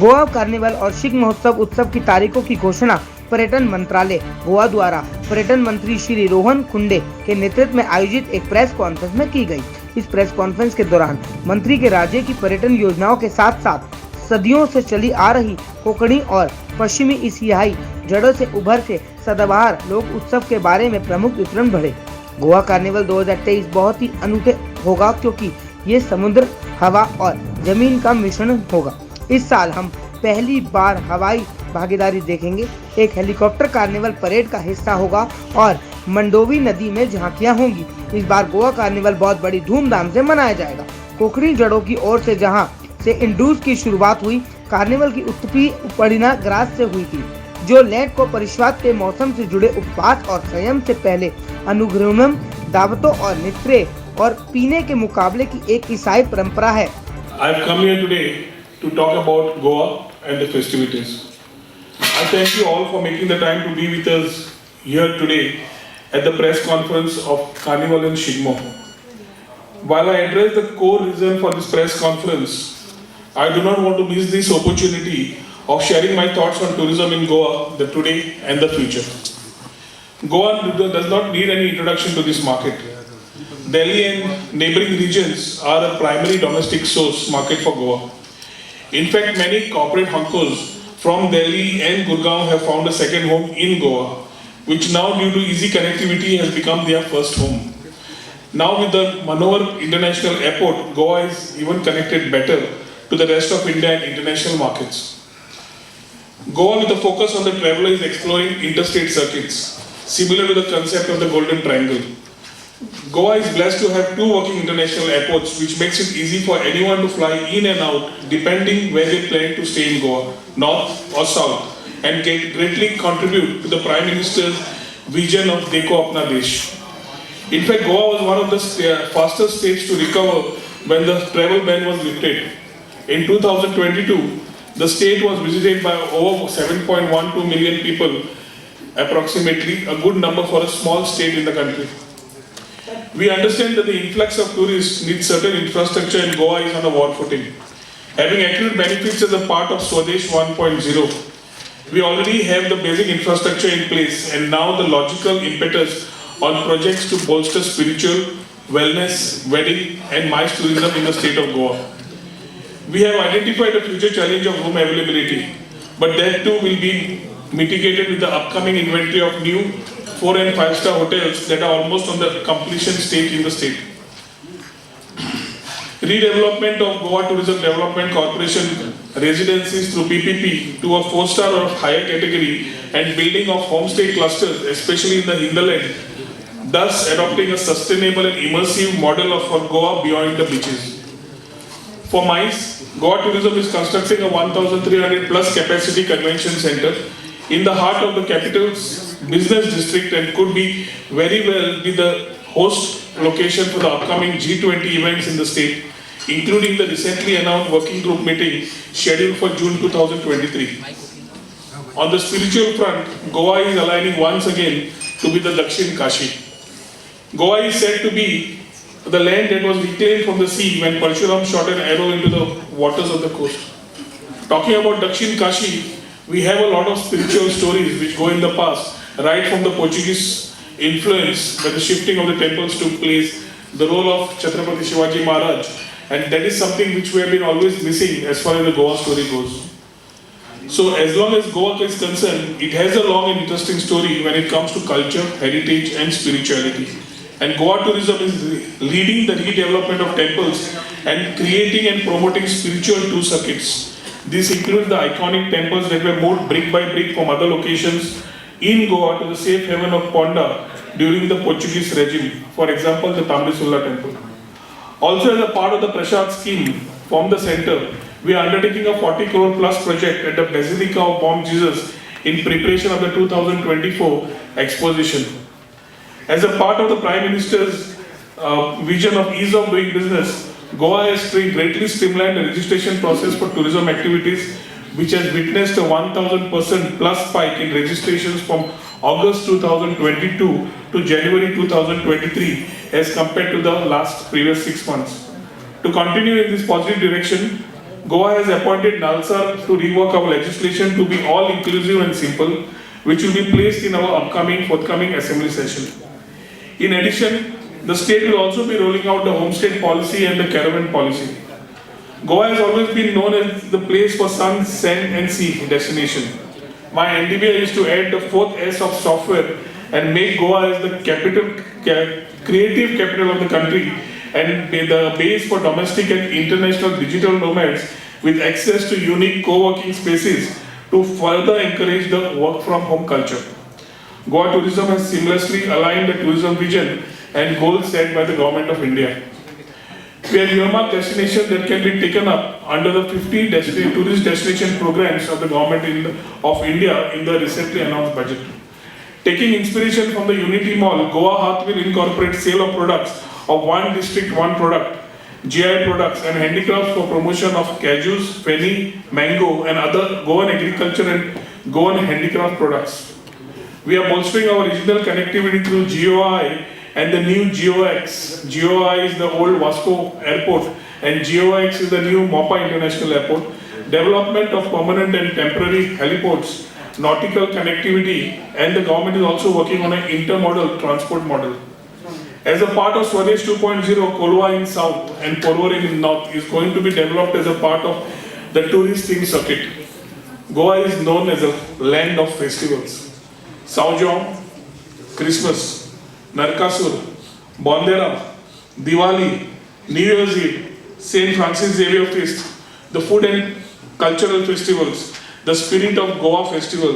Goa carnival और शिग्मोत्सव उत्सव की तारीखों की घोषणा पर्यटन मंत्रालय गोवा द्वारा पर्यटन मंत्री श्री रोहन खुंटे के नेतृत्व में आयोजित एक प्रेस कॉन्फ्रेंस में की गई। इस प्रेस कॉन्फ्रेंस के दौरान मंत्री के राज्य की पर्यटन योजनाओं के साथ साथ सदियों से चली आ रही कोंकणी और पश्चिमी एशियाई जड़ों से उभर के सदाबहार लोक उत्सव के बारे में प्रमुख विवरण बढ़े। गोवा कार्निवल 2023 बहुत ही अनूठे होगा क्योंकि ये समुद्र, हवा और जमीन का मिश्रण होगा। इस साल हम पहली बार हवाई भागीदारी देखेंगे। एक हेलीकॉप्टर कार्निवल परेड का हिस्सा होगा और मंडोवी नदी में झांकियां होंगी। इस बार गोवा कार्निवल बहुत बड़ी धूमधाम से मनाया जाएगा। कोंकणी जड़ों की ओर से जहां से इंडूस की शुरुआत हुई, कार्निवल की उत्पत्ति उपरिना ग्रास से हुई थी, जो लैंड को परिश्वाद के मौसम से जुड़े उपवास और संयम से पहले अनुग्रहम, दावतों और नित्रे और पीने के मुकाबले की एक ईसाई परंपरा है। To talk about Goa and the festivities. I thank you all for making the time to be with us here today at the press conference of Carnival and Shigmotsav. While I address the core reason for this press conference, I do not want to miss this opportunity of sharing my thoughts on tourism in Goa, the today and the future. Goa does not need any introduction to this market. Delhi and neighboring regions are a primary domestic source market for Goa. In fact, many corporate hunkos from Delhi and Gurgaon have found a second home in Goa, which now due to easy connectivity has become their first home. Now with the Manohar International Airport, Goa is even connected better to the rest of India and international markets. Goa with a focus on the traveler is exploring interstate circuits, similar to the concept of the Golden Triangle. Goa is blessed to have two working international airports, which makes it easy for anyone to fly in and out depending where they plan to stay in Goa, north or south, and greatly contribute to the Prime Minister's vision of Dekho Apna Desh. In fact, Goa was one of the fastest states to recover when the travel ban was lifted. In 2022, the state was visited by over 7.12 million people, approximately a good number for a small state in the country. We understand that the influx of tourists needs certain infrastructure and Goa is on a war footing. Having accrued benefits as a part of Swadesh 1.0, we already have the basic infrastructure in place and now the logical impetus on projects to bolster spiritual, wellness, wedding and MICE tourism in the state of Goa. We have identified a future challenge of room availability, but that too will be mitigated with the upcoming inventory of new 4 and 5-star hotels that are almost on the completion stage in the state. Redevelopment of Goa Tourism Development Corporation residencies through PPP to a 4-star or higher category and building of homestay clusters, especially in the hinterland, thus adopting a sustainable and immersive model for Goa beyond the beaches. For MICE, Goa Tourism is constructing a 1,300 plus capacity convention center in the heart of the capital's business district and could be very well be the host location for the upcoming G20 events in the state, including the recently announced working group meeting scheduled for June 2023. On the spiritual front, Goa is aligning once again to be the Dakshin Kashi. Goa is said to be the land that was reclaimed from the sea when Parshuram shot an arrow into the waters of the coast. Talking about Dakshin Kashi, we have a lot of spiritual stories which go in the past, right from the Portuguese influence when the shifting of the temples took place, the role of Chhatrapati Shivaji Maharaj, and that is something which we have been always missing as far as the Goa story goes. So as long as Goa is concerned, it has a long and interesting story when it comes to culture, heritage and spirituality. And Goa tourism is leading the redevelopment of temples and creating and promoting spiritual tour circuits. This includes the iconic temples that were moved brick by brick from other locations in Goa to the safe haven of Ponda during the Portuguese regime. For example, the Tambesulla temple. Also as a part of the Prasad scheme from the center, we are undertaking a 40 crore plus project at the Basilica of Bom Jesus in preparation of the 2024 exposition. As a part of the Prime Minister's vision of ease of doing business, Goa has greatly streamlined the registration process for tourism activities, which has witnessed a 1000% plus spike in registrations from August 2022 to January 2023 as compared to the previous 6 months. To continue in this positive direction, Goa has appointed Nalsar to rework our legislation to be all inclusive and simple, which will be placed in our forthcoming assembly session. In addition, the state will also be rolling out the homestay policy and the caravan policy. Goa has always been known as the place for sun, sand and sea destination. My endeavor is to add the fourth S of software and make Goa as the creative capital of the country and be the base for domestic and international digital nomads with access to unique co-working spaces to further encourage the work from home culture. Goa Tourism has seamlessly aligned the tourism vision and goals set by the Government of India. We have earmarked destinations that can be taken up under the 50 tourist destination programs of the Government of India in the recently announced budget. Taking inspiration from the Unity Mall, Goa Hearth will incorporate sale of products of one district, one product, GI products and handicrafts for promotion of cashews, fenny, mango and other Goan agriculture and Goan handicraft products. We are bolstering our regional connectivity through GOI and the new GOX. GOI is the old Vasco airport and GOX is the new Mopa International Airport. Development of permanent and temporary heliports, nautical connectivity, and the government is also working on an intermodal transport model. As a part of Swadesh 2.0, Kolwa in south and Porvorim in north is going to be developed as a part of the tourist theme circuit. Goa is known as a land of festivals. Saujong, Christmas, Narkasur, Bondera, Diwali, New Year's Eve, St. Francis Xavier Feast, the food and cultural festivals, the spirit of Goa festival,